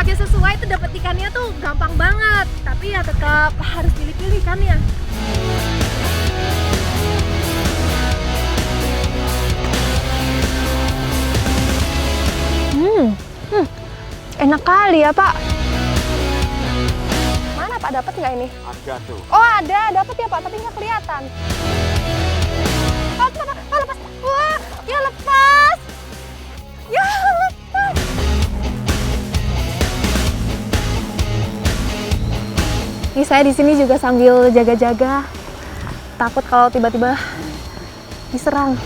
tempatnya sesuai tuh dapat ikannya tuh gampang banget. Tapi ya tetap harus pilih-pilih kan ya. Enak kali ya Pak. Mana Pak, dapat nggak ini? Ada tuh. Oh ada, dapat ya Pak, tapi nggak kelihatan. Oh, lepas. Wah, ya lepas. Ya lepas. Ini saya di sini juga sambil jaga-jaga. Takut kalau tiba-tiba diserang.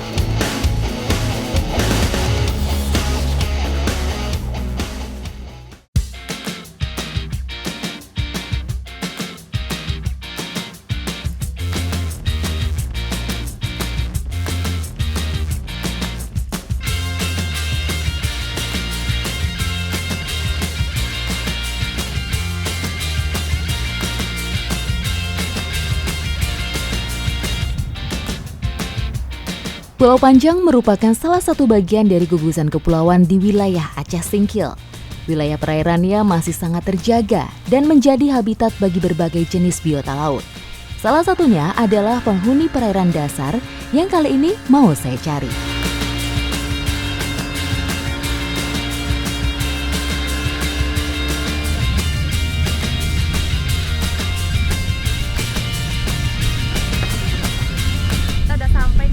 Pulau Panjang merupakan salah satu bagian dari gugusan kepulauan di wilayah Aceh Singkil. Wilayah perairannya masih sangat terjaga dan menjadi habitat bagi berbagai jenis biota laut. Salah satunya adalah penghuni perairan dasar yang kali ini mau saya cari.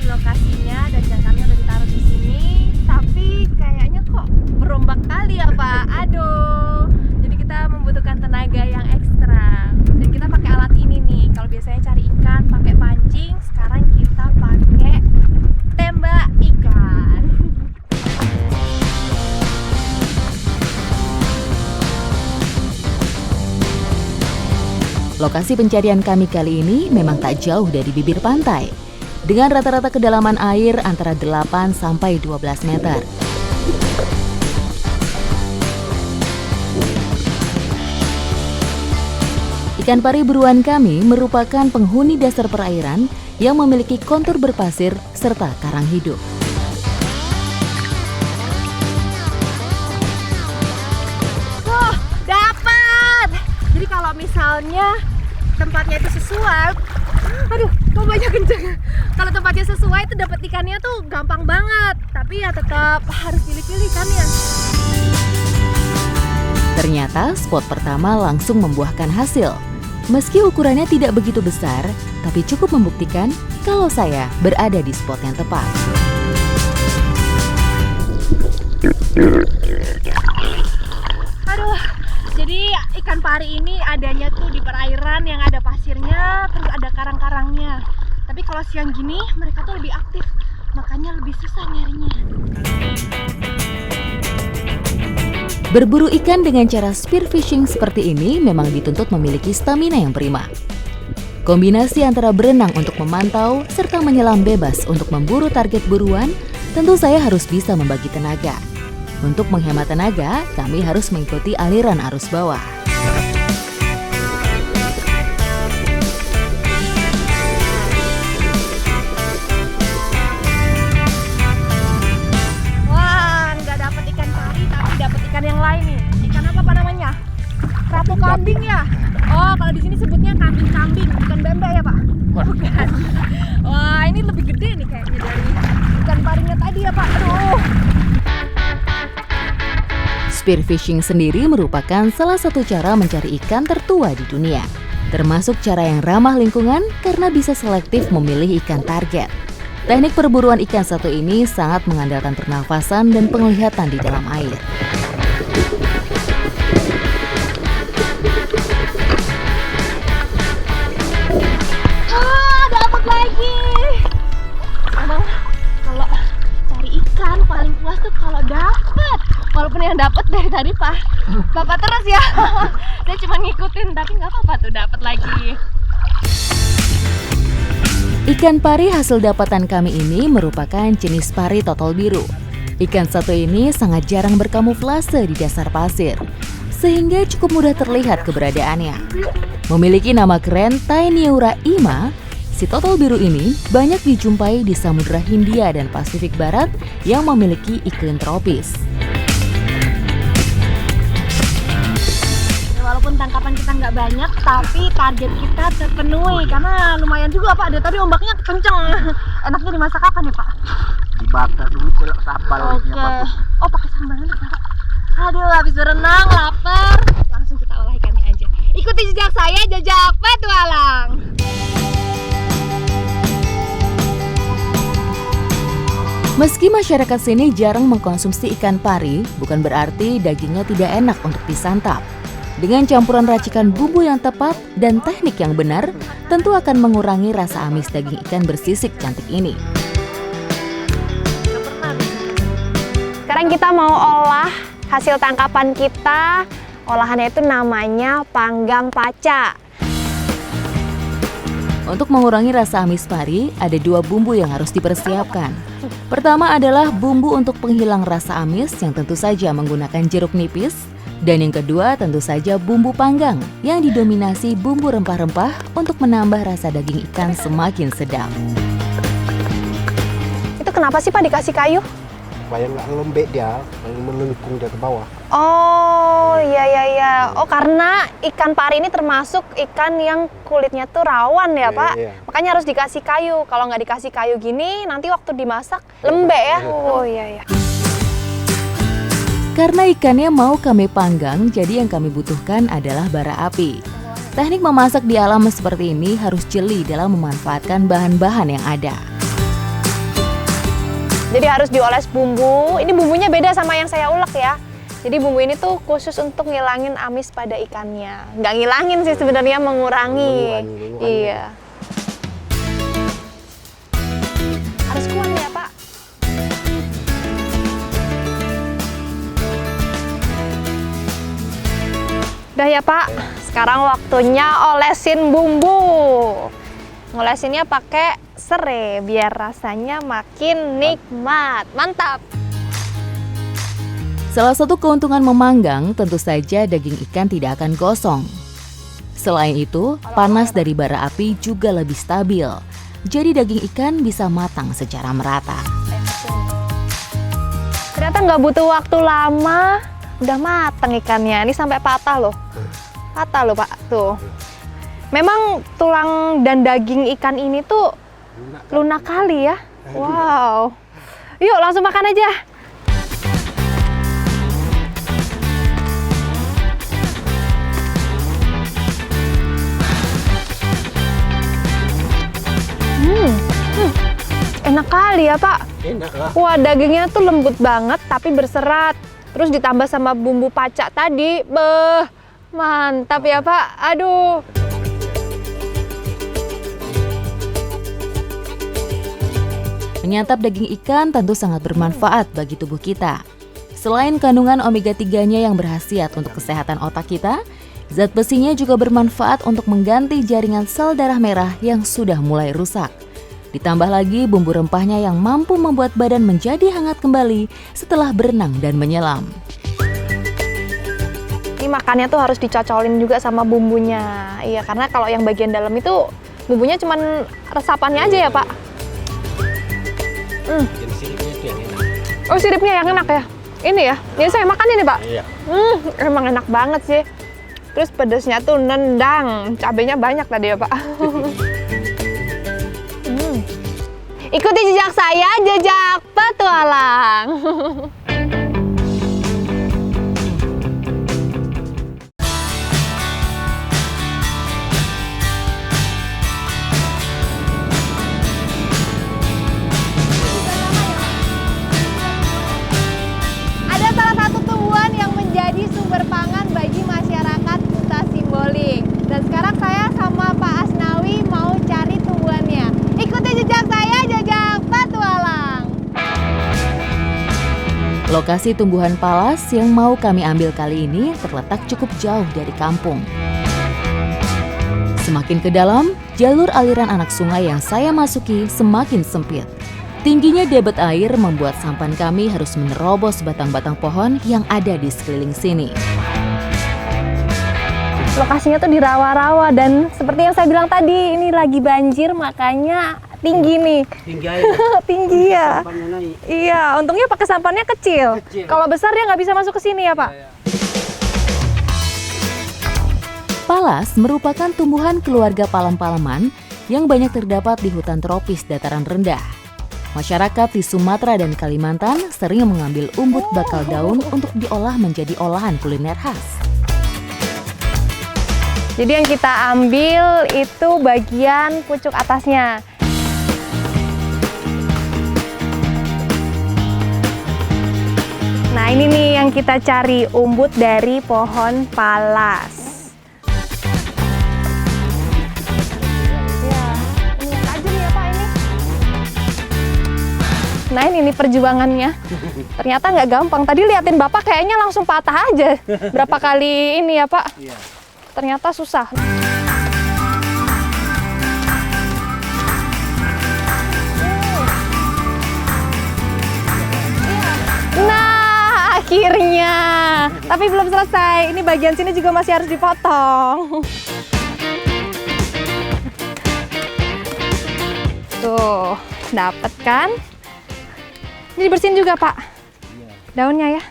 Lokasinya dan jangkarnya udah ditaruh di sini, tapi kayaknya kok berombak kali ya Pak. Aduh, jadi kita membutuhkan tenaga yang ekstra dan kita pakai alat ini nih. Kalau biasanya cari ikan pakai pancing, sekarang kita pakai tembak ikan. Lokasi pencarian kami kali ini memang tak jauh dari bibir pantai, dengan rata-rata kedalaman air antara 8 sampai 12 meter. Ikan pari buruan kami merupakan penghuni dasar perairan yang memiliki kontur berpasir serta karang hidup. Wah, dapat! Jadi kalau misalnya tempatnya itu sesuai, aduh, kok banyak kenceng. Kalau tempatnya sesuai itu dapat ikannya tuh gampang banget. Tapi ya tetap harus pilih-pilih kan ya. Ternyata spot pertama langsung membuahkan hasil. Meski ukurannya tidak begitu besar, tapi cukup membuktikan kalau saya berada di spot yang tepat. Aduh, jadi ikan pari ini adanya tuh di perairan yang ada pasirnya, terus ada karang-karangnya. Tapi kalau siang gini mereka tuh lebih aktif, makanya lebih susah nyarinya. Berburu ikan dengan cara spearfishing seperti ini memang dituntut memiliki stamina yang prima. Kombinasi antara berenang untuk memantau serta menyelam bebas untuk memburu target buruan, tentu saya harus bisa membagi tenaga. Untuk menghemat tenaga, kami harus mengikuti aliran arus bawah. Yang lain nih, ikan apa namanya? Kerapu kambing ya? Oh, kalau di sini sebutnya kambing-kambing, bukan bembe ya Pak? Bukan. Wah, ini lebih gede nih kayaknya dari ikan parinya tadi ya Pak. Aduh. Spearfishing sendiri merupakan salah satu cara mencari ikan tertua di dunia. Termasuk cara yang ramah lingkungan karena bisa selektif memilih ikan target. Teknik perburuan ikan satu ini sangat mengandalkan pernafasan dan penglihatan di dalam air. Dapat lagi. Emang kalau cari ikan paling puas tuh kalau dapat. Walaupun yang dapat dari tadi Bapak terus ya. Saya cuma ngikutin, tapi nggak apa-apa tuh dapat lagi. Ikan pari hasil dapatan kami ini merupakan jenis pari total biru. Ikan satu ini sangat jarang berkamuflase di dasar pasir, sehingga cukup mudah terlihat keberadaannya. Memiliki nama keren Taeniura ima, si total biru ini banyak dijumpai di Samudra Hindia dan Pasifik Barat yang memiliki iklim tropis. walaupun tangkapan kita nggak banyak, tapi target kita terpenuhi karena lumayan juga Pak. Dari tadi ombaknya kenceng. Enaknya dimasak apa nih Pak? Dibakar dulu kalau sambal. Oke. Oh pakai sambal aja Pak. Aduh, habis berenang, lapar. Langsung kita olah ikannya aja. Ikuti jejak saya, jejak petualang. Meski masyarakat sini jarang mengkonsumsi ikan pari, bukan berarti dagingnya tidak enak untuk disantap. Dengan campuran racikan bumbu yang tepat dan teknik yang benar, tentu akan mengurangi rasa amis daging ikan bersisik cantik ini. Sekarang kita mau olah hasil tangkapan kita. Olahannya itu namanya panggang paca. Untuk mengurangi rasa amis pari, ada 2 bumbu yang harus dipersiapkan. Pertama adalah bumbu untuk penghilang rasa amis yang tentu saja menggunakan jeruk nipis. Dan yang kedua tentu saja bumbu panggang yang didominasi bumbu rempah-rempah untuk menambah rasa daging ikan semakin sedap. Itu kenapa sih Pak dikasih kayu? Supaya nggak lembek dia, melengkung dia ke bawah. Oh iya. Oh karena ikan pari ini termasuk ikan yang kulitnya tuh rawan ya Pak. Iya. Makanya harus dikasih kayu. Kalau nggak dikasih kayu gini nanti waktu dimasak lembek ya. Oh iya. Karena ikannya mau kami panggang, jadi yang kami butuhkan adalah bara api. Teknik memasak di alam seperti ini harus jeli dalam memanfaatkan bahan-bahan yang ada. Jadi harus dioles bumbu. Ini bumbunya beda sama yang saya ulek ya. Jadi bumbu ini tuh khusus untuk ngilangin amis pada ikannya. Nggak ngilangin sih sebenarnya, mengurangi. Iya. Harus kuat ya Pak. Udah ya Pak. Sekarang waktunya olesin bumbu. Ngolesinnya pakai serai biar rasanya makin nikmat. Mantap. Salah satu keuntungan memanggang tentu saja daging ikan tidak akan gosong. Selain itu, panas dari bara api juga lebih stabil. Jadi daging ikan bisa matang secara merata. Ternyata nggak butuh waktu lama, udah matang ikannya. Ini sampai patah loh. Patah loh Pak, tuh. Memang tulang dan daging ikan ini tuh lunak kali ya. Wow. Yuk langsung makan aja. Enak kali ya Pak. Enak lah. Wah dagingnya tuh lembut banget tapi berserat. Terus ditambah sama bumbu paca tadi. Beh, mantap ya Pak. Aduh. Menyantap daging ikan tentu sangat bermanfaat bagi tubuh kita. Selain kandungan omega 3-nya yang berkhasiat untuk kesehatan otak kita, zat besinya juga bermanfaat untuk mengganti jaringan sel darah merah yang sudah mulai rusak. Ditambah lagi bumbu rempahnya yang mampu membuat badan menjadi hangat kembali setelah berenang dan menyelam. Ini makannya tuh harus dicocolin juga sama bumbunya. Iya, karena kalau yang bagian dalam itu bumbunya cuman resapannya aja ya Pak. Jadi siripnya itu yang enak. Oh siripnya yang enak ya? Ini ya? Ini saya makan ini Pak? Iya. Emang enak banget sih. Terus pedasnya tuh nendang. Cabenya banyak tadi ya Pak. Ikuti jejak saya, jejak petualang. Ada salah satu tumbuhan yang menjadi sumber pangan bagi masyarakat Kuta Simboling. Dan sekarang saya sama Pak Asnawi mau cari tumbuhannya. Ikuti jejak saya, jejak petualang. Lokasi tumbuhan palas yang mau kami ambil kali ini terletak cukup jauh dari kampung. Semakin ke dalam, jalur aliran anak sungai yang saya masuki semakin sempit. Tingginya debit air membuat sampan kami harus menerobos batang-batang pohon yang ada di sekeliling sini. Lokasinya tuh di rawa-rawa dan seperti yang saya bilang tadi, ini lagi banjir makanya tinggi nih. Tinggi air. Tinggi ya. Sampannya naik. Iya, untungnya pakai sampannya kecil. Kecil. Kalau besar dia nggak bisa masuk ke sini ya Pak. Iya. Palas merupakan tumbuhan keluarga palem-paleman yang banyak terdapat di hutan tropis dataran rendah. Masyarakat di Sumatera dan Kalimantan sering mengambil umbut bakal daun untuk diolah menjadi olahan kuliner khas. Jadi yang kita ambil itu bagian pucuk atasnya. Nah, ini nih yang kita cari, umbut dari pohon palas. Nah, ini perjuangannya. Ternyata nggak gampang. Tadi liatin Bapak kayaknya langsung patah aja. Berapa kali ini ya, Pak? Iya. Ternyata susah. Nah, akhirnya. Tapi belum selesai. Ini bagian sini juga masih harus dipotong. Tuh, dapet kan? Ini dibersihin juga, Pak? Daunnya ya.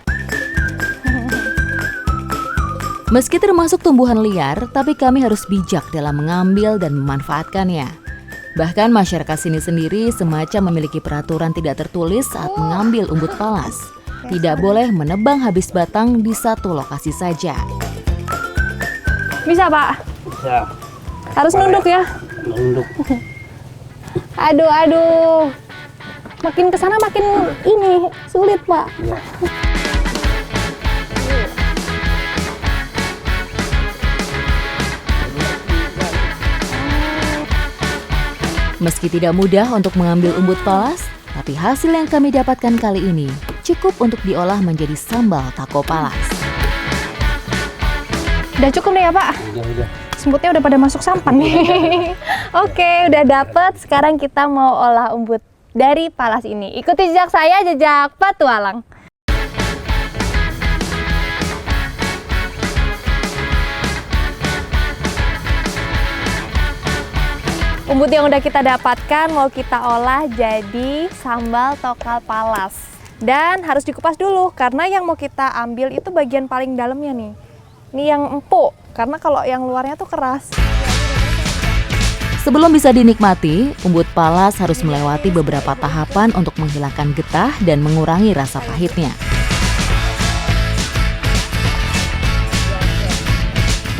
Meski termasuk tumbuhan liar, tapi kami harus bijak dalam mengambil dan memanfaatkannya. Bahkan masyarakat sini sendiri semacam memiliki peraturan tidak tertulis saat mengambil umbut palas. Tidak boleh menebang habis batang di satu lokasi saja. Bisa, Pak? Bisa. Harus nunduk ya? Nunduk. Aduh. Makin kesana makin ini sulit, Pak. Ya. Meski tidak mudah untuk mengambil umbut palas, tapi hasil yang kami dapatkan kali ini cukup untuk diolah menjadi sambal taco palas. Udah cukup nih ya, Pak? Udah. Sembutnya udah pada masuk sampan nih. Oke, udah dapet. Sekarang kita mau olah umbut dari palas ini. Ikuti jejak saya, jejak petualang. Umbut yang udah kita dapatkan mau kita olah jadi sambal tokal palas. Dan harus dikupas dulu karena yang mau kita ambil itu bagian paling dalamnya nih. Ini yang empuk, karena kalau yang luarnya tuh keras. Sebelum bisa dinikmati, umbut palas harus melewati beberapa tahapan untuk menghilangkan getah dan mengurangi rasa pahitnya.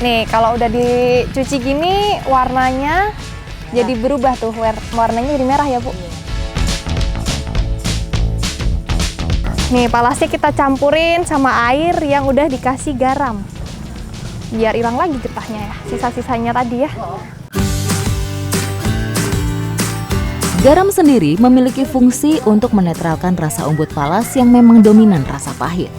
Nih, kalau udah dicuci gini, warnanya jadi berubah tuh. Warnanya jadi merah ya, Bu. Nih, palasnya kita campurin sama air yang udah dikasih garam. Biar hilang lagi getahnya ya, sisa-sisanya tadi ya. Garam sendiri memiliki fungsi untuk menetralkan rasa umbut palas yang memang dominan rasa pahit.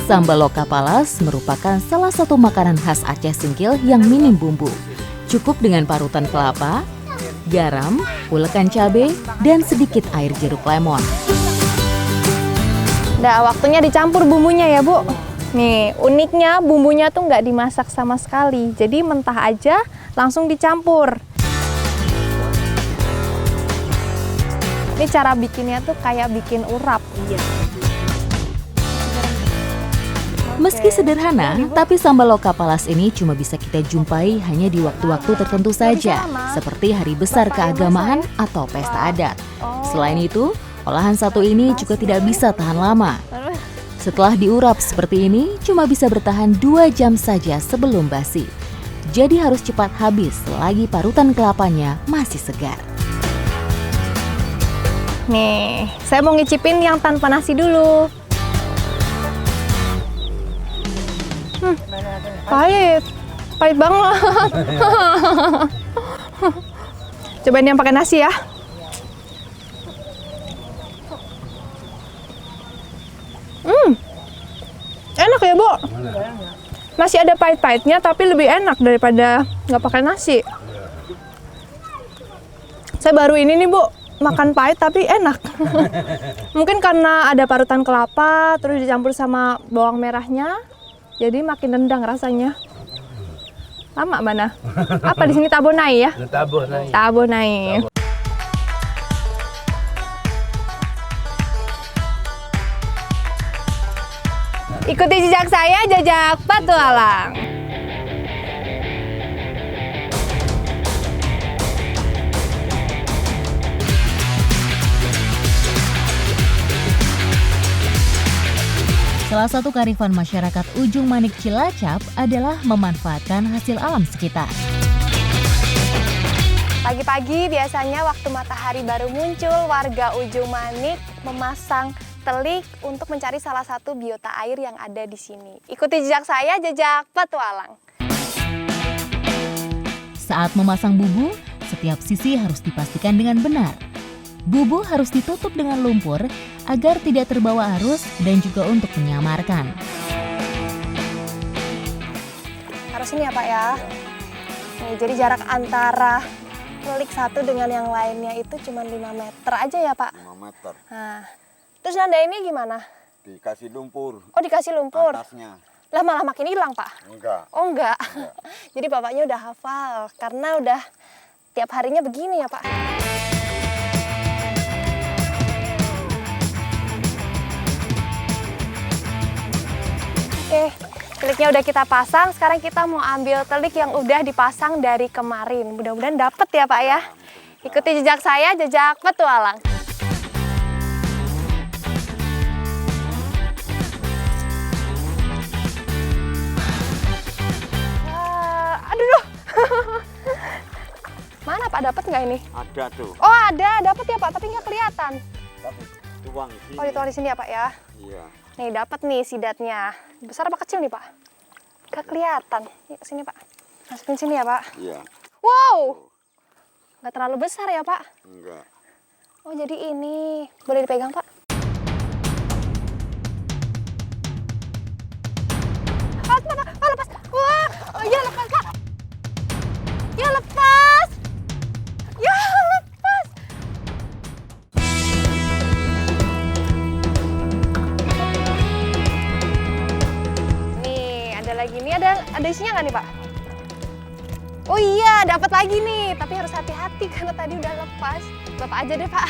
Sambal loka palas merupakan salah satu makanan khas Aceh Singkil yang minim bumbu. Cukup dengan parutan kelapa, garam, ulekan cabai, dan sedikit air jeruk lemon. Udah waktunya dicampur bumbunya ya, Bu. Nih, uniknya bumbunya tuh nggak dimasak sama sekali. Jadi mentah aja langsung dicampur. Ini cara bikinnya tuh kayak bikin urap. Meski sederhana, tapi sambal loka palas ini cuma bisa kita jumpai hanya di waktu-waktu tertentu saja, seperti hari besar keagamaan atau pesta adat. Selain itu, olahan satu ini juga tidak bisa tahan lama. Setelah diurap seperti ini, cuma bisa bertahan 2 jam saja sebelum basi. Jadi harus cepat habis selagi parutan kelapanya masih segar. Nih, saya mau ngicipin yang tanpa nasi dulu. Pahit banget. Cobain yang pakai nasi ya. Enak ya, Bu? Masih ada pahit-pahitnya, tapi lebih enak daripada nggak pakai nasi. Saya baru ini nih, Bu, makan pahit tapi enak. Mungkin karena ada parutan kelapa, terus dicampur sama bawang merahnya, jadi makin nendang rasanya. Lama mana? Apa di sini tabonai ya? Tabonai. Tabonai. Ikuti jejak saya, jejak petualang. Salah satu kearifan masyarakat Ujung Manik Cilacap adalah memanfaatkan hasil alam sekitar. Pagi-pagi biasanya waktu matahari baru muncul, warga Ujung Manik memasang telik untuk mencari salah satu biota air yang ada di sini. Ikuti jejak saya, jejak petualang. Saat memasang bubu, setiap sisi harus dipastikan dengan benar. Bubu harus ditutup dengan lumpur agar tidak terbawa arus dan juga untuk menyamarkan. Harus ini ya Pak ya. Nih, jadi jarak antara telik satu dengan yang lainnya itu cuma 5 meter aja ya Pak? 5 meter. Nah, terus nandainnya gimana? Dikasih lumpur. Oh dikasih lumpur? Atasnya. Lah malah makin hilang Pak? Enggak. Oh enggak? Jadi Bapaknya udah hafal karena udah tiap harinya begini ya Pak? Oke, teliknya udah kita pasang, sekarang kita mau ambil telik yang udah dipasang dari kemarin. Mudah-mudahan dapet ya Pak ya. Ikuti jejak saya, jejak petualang. Aduh. Mana Pak, dapet nggak ini? Ada tuh. Oh ada, dapet ya Pak, tapi nggak kelihatan. Tapi tuang di sini. Oh dituang di sini ya Pak ya. Iya. Nih dapat nih sidatnya. Besar apa kecil nih Pak? Gak kelihatan. Yuk sini Pak. Masukin sini ya Pak. Iya. Wow. Gak terlalu besar ya Pak? Enggak. Oh jadi ini. Boleh dipegang Pak? Ah, Pak. Ah, lepas. Wah. Oh iya lepas Pak. Ya lepas. Ya lepas. Nih ada lagi. Nih ada isinya nggak nih Pak? Oh iya, dapat lagi nih. Tapi harus hati-hati karena tadi udah lepas. Bapak aja deh Pak.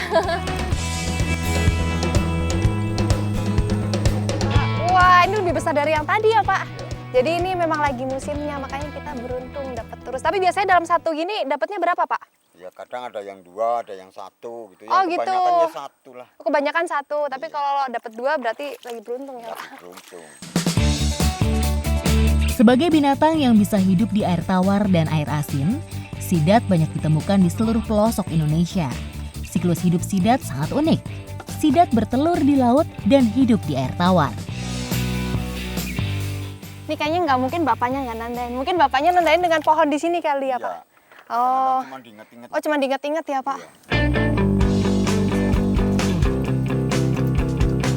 Wah, ini lebih besar dari yang tadi ya Pak. Jadi ini memang lagi musimnya, makanya kita beruntung dapat terus. Tapi biasanya dalam satu gini dapatnya berapa Pak? Ya kadang ada yang 2, ada yang 1 gitu. Oh, Yang gitu. kebanyakan ya 1 lah. Kebanyakan 1, tapi kalau dapat 2 berarti lagi beruntung ya Ya, Pak. beruntung. Sebagai binatang yang bisa hidup di air tawar dan air asin, sidat banyak ditemukan di seluruh pelosok Indonesia. Siklus hidup sidat sangat unik. Sidat bertelur di laut dan hidup di air tawar. Ini kayaknya nggak mungkin bapaknya nggak nandain. Mungkin bapaknya nandain dengan pohon di sini kali ya Pak? Ya. Oh, Cuma diinget-inget. oh cuma diinget-inget ya Pak? Iya.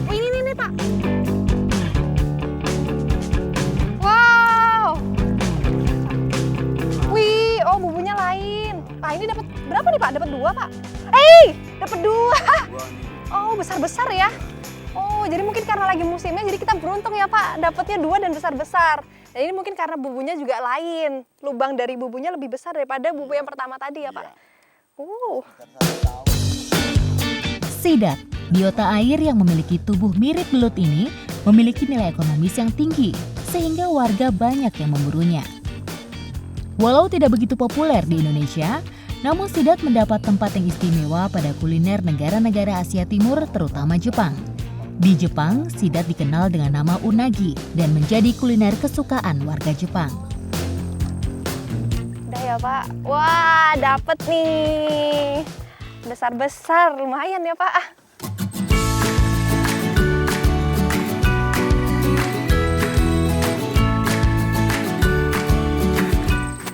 Oh ini nih Pak. Wow. Wih, oh bubunya lain. Pak ini dapat berapa nih Pak? Dapat 2 Pak? Dapat 2. Dua nih. Oh besar-besar ya? Oh jadi mungkin karena lagi musimnya jadi kita beruntung ya Pak. Dapatnya 2 dan besar-besar. Dan ini mungkin karena bubunya juga lain. Lubang dari bubunya lebih besar daripada bubu yang pertama tadi ya Pak. Iya. Sidat, biota air yang memiliki tubuh mirip belut ini, memiliki nilai ekonomis yang tinggi, sehingga warga banyak yang memburunya. Walau tidak begitu populer di Indonesia, namun sidat mendapat tempat yang istimewa pada kuliner negara-negara Asia Timur, terutama Jepang. Di Jepang, sidat dikenal dengan nama unagi dan menjadi kuliner kesukaan warga Jepang. Udah ya Pak. Wah dapet nih. Besar-besar, lumayan ya Pak.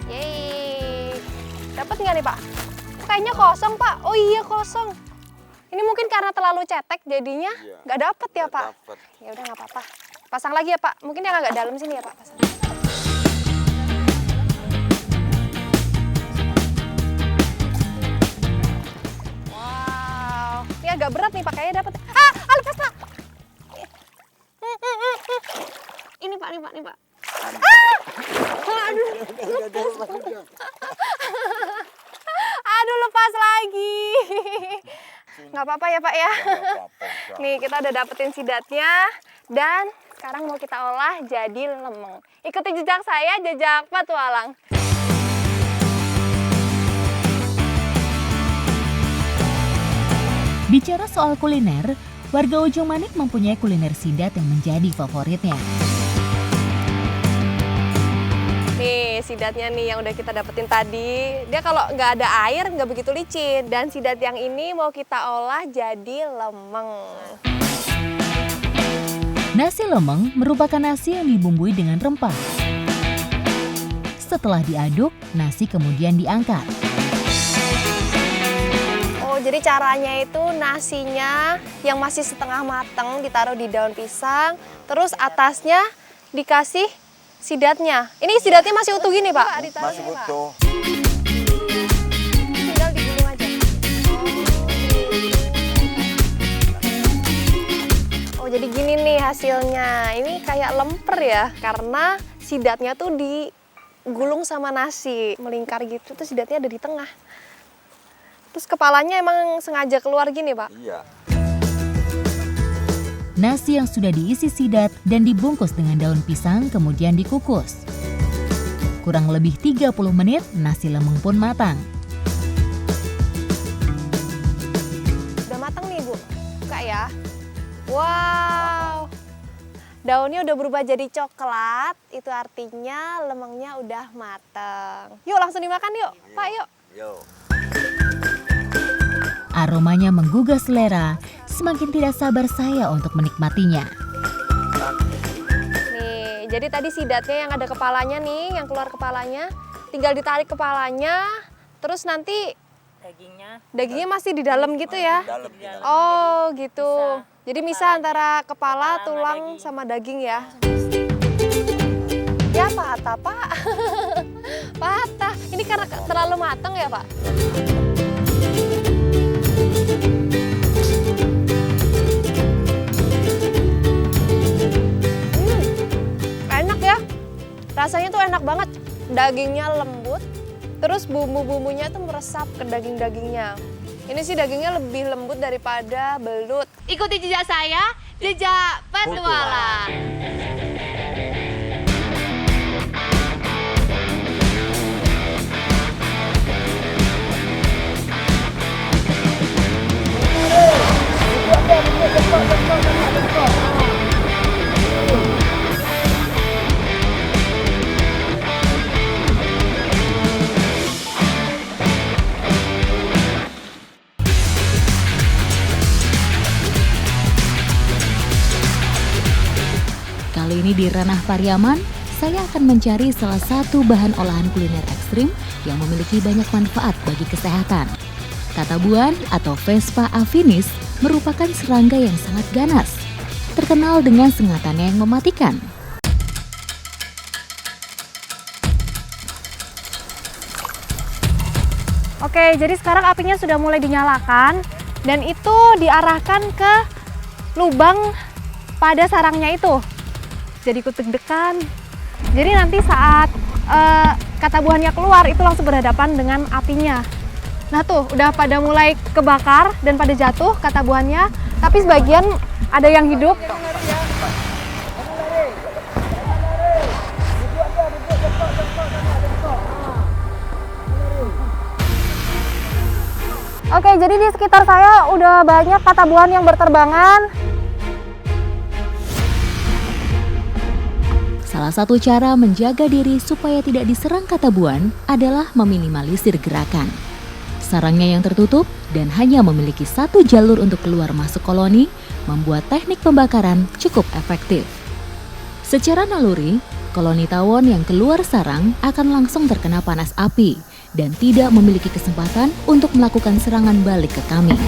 Yeay. Dapet nggak nih Pak? Kayaknya kosong Pak. Oh iya kosong. Ini mungkin karena terlalu cetek jadinya Iya. nggak dapet ya Nggak Pak. dapet. Ya udah nggak apa-apa. Pasang lagi ya Pak. Mungkin yang agak dalam sini ya Pak. Pasang. Wow. Ini agak berat nih Pak. Kayaknya dapet. Lepas Pak. Ini Pak, nih Pak. Aduh. Aduh lepas lagi. Nggak apa-apa ya Pak ya. Nggak apa-apa, udah. Nih kita udah dapetin sidatnya dan sekarang mau kita olah jadi lemeng. Ikuti jejak saya, jejak petualang. Bicara soal kuliner, warga Ujung Manik mempunyai kuliner sidat yang menjadi favoritnya. Nih sidatnya nih yang udah kita dapetin tadi. Dia kalau nggak ada air nggak begitu licin. Dan sidat yang ini mau kita olah jadi lemeng. Nasi lemeng merupakan nasi yang dibumbui dengan rempah. Setelah diaduk, nasi kemudian diangkat. Oh, jadi caranya itu nasinya yang masih setengah matang ditaruh di daun pisang, terus atasnya dikasih sidatnya. Ini sidatnya masih utuh gini, Pak? Masih utuh. Tinggal digulung aja. Oh, jadi gini nih hasilnya. Ini kayak lemper ya, karena sidatnya tuh digulung sama nasi, melingkar gitu, terus sidatnya ada di tengah. Terus kepalanya emang sengaja keluar gini, Pak? Iya. Nasi yang sudah diisi sidat dan dibungkus dengan daun pisang kemudian dikukus. Kurang lebih 30 menit, nasi lemeng pun matang. Udah matang nih, Bu. Buka ya. Wow. Daunnya udah berubah jadi coklat, itu artinya lemengnya udah matang. Yuk langsung dimakan yuk, Pak, yuk. Yo. Aromanya menggugah selera, semakin tidak sabar saya untuk menikmatinya. Nih, jadi tadi sidatnya yang ada kepalanya nih, yang keluar kepalanya, tinggal ditarik kepalanya, terus nanti dagingnya masih di dalam gitu ya? Dalam, di dalam. Oh gitu. Jadi misah antara kepala, tulang, sama daging ya? Ya patah, Pak. Patah. Ini karena terlalu matang ya, Pak? Enak ya. Rasanya tuh enak banget. Dagingnya lembut. Terus bumbu-bumbunya tuh meresap ke daging-dagingnya. Ini sih dagingnya lebih lembut daripada belut. Ikuti jejak saya, jejak petualang. Kali ini di Ranah Pariaman, saya akan mencari salah satu bahan olahan kuliner ekstrim yang memiliki banyak manfaat bagi kesehatan. Katabuan atau Vespa afinis merupakan serangga yang sangat ganas, terkenal dengan sengatannya yang mematikan. Oke, jadi sekarang apinya sudah mulai dinyalakan dan itu diarahkan ke lubang pada sarangnya itu. Jadi ikut deg-degan. Jadi nanti saat kata buahnya keluar itu langsung berhadapan dengan apinya. Nah tuh udah pada mulai kebakar dan pada jatuh kata buahnya, tapi sebagian ada yang hidup. Oke, jadi di sekitar saya udah banyak kata buahan yang berterbangan. Salah satu cara menjaga diri supaya tidak diserang katabuan adalah meminimalisir gerakan. Sarangnya yang tertutup dan hanya memiliki satu jalur untuk keluar masuk koloni membuat teknik pembakaran cukup efektif. Secara naluri, koloni tawon yang keluar sarang akan langsung terkena panas api dan tidak memiliki kesempatan untuk melakukan serangan balik ke kami.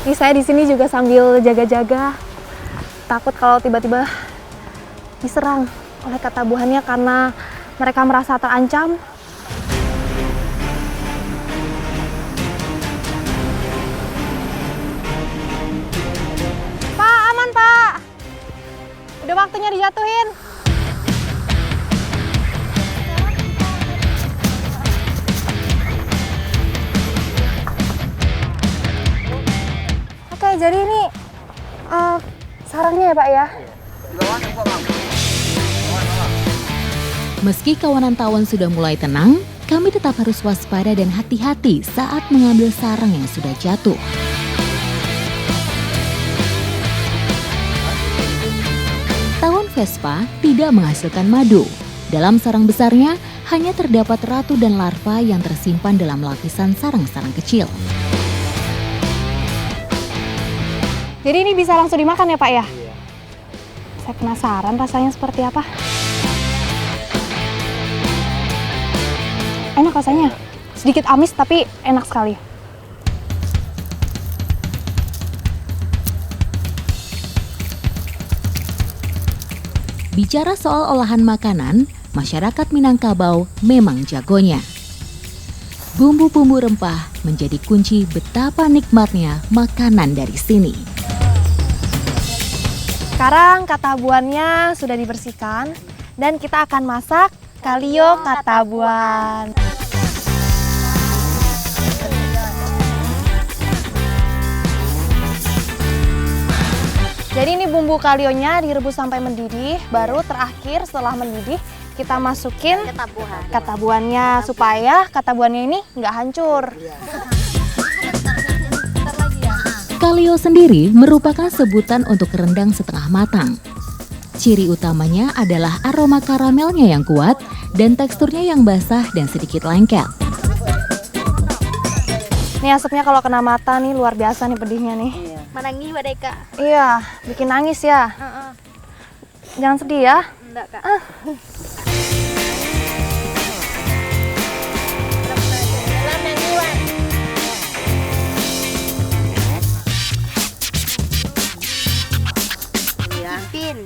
Ini saya di sini juga sambil jaga-jaga, takut kalau tiba-tiba diserang oleh kata buahannya karena mereka merasa terancam. Pak, aman Pak. Udah waktunya dijatuhin. jadi ini sarangnya ya Pak ya? Meski kawanan tawon sudah mulai tenang, kami tetap harus waspada dan hati-hati saat mengambil sarang yang sudah jatuh. Tawon Vespa tidak menghasilkan madu. Dalam sarang besarnya, hanya terdapat ratu dan larva yang tersimpan dalam lapisan sarang-sarang kecil. Jadi ini bisa langsung dimakan ya Pak ya? Iya. Saya penasaran rasanya seperti apa. Enak rasanya, sedikit amis tapi enak sekali. Bicara soal olahan makanan, masyarakat Minangkabau memang jagonya. Bumbu-bumbu rempah menjadi kunci betapa nikmatnya makanan dari sini. Sekarang katabuannya sudah dibersihkan dan kita akan masak kalio katabuan. Jadi ini bumbu kalionya direbus sampai mendidih, baru terakhir setelah mendidih kita masukin katabuannya supaya katabuannya ini nggak hancur. Kalio sendiri merupakan sebutan untuk rendang setengah matang. Ciri utamanya adalah aroma karamelnya yang kuat dan teksturnya yang basah dan sedikit lengket. Nih asapnya kalau kena mata nih luar biasa nih pedihnya nih. Menangis wadai Kak. Iya, bikin nangis ya. Jangan sedih ya. Enggak Kak. Pin.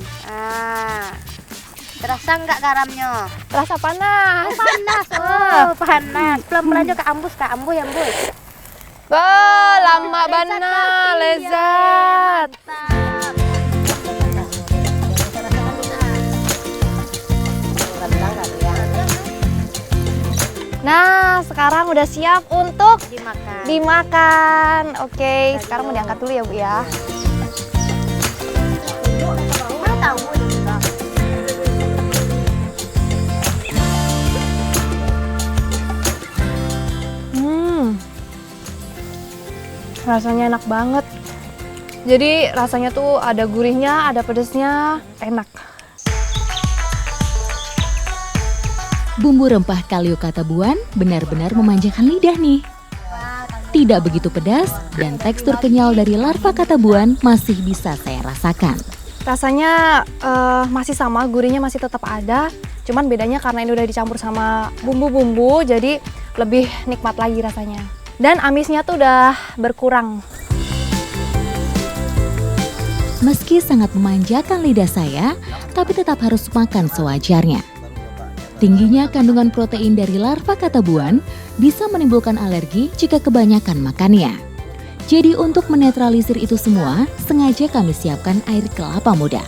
Terasa nggak garamnya? Terasa panas. Panas. Oh, panas. Pelan-pelan juga ambus Kak, ambuh ya ambuh. Wah, lama banget, lezat. Nah, sekarang udah siap untuk dimakan. Oke, sekarang mau diangkat dulu ya Bu ya. Rasanya enak banget. Jadi rasanya tuh ada gurihnya, ada pedesnya, enak. Bumbu rempah kalio katabuan benar-benar memanjakan lidah nih. Tidak begitu pedas dan tekstur kenyal dari larva katabuan masih bisa saya rasakan. Rasanya masih sama, gurihnya masih tetap ada. Cuman bedanya karena ini udah dicampur sama bumbu-bumbu, jadi lebih nikmat lagi rasanya. Dan amisnya tuh udah berkurang. Meski sangat memanjakan lidah saya, tapi tetap harus makan sewajarnya. Tingginya kandungan protein dari larva katabuan bisa menimbulkan alergi jika kebanyakan makannya. Jadi untuk menetralisir itu semua, sengaja kami siapkan air kelapa muda.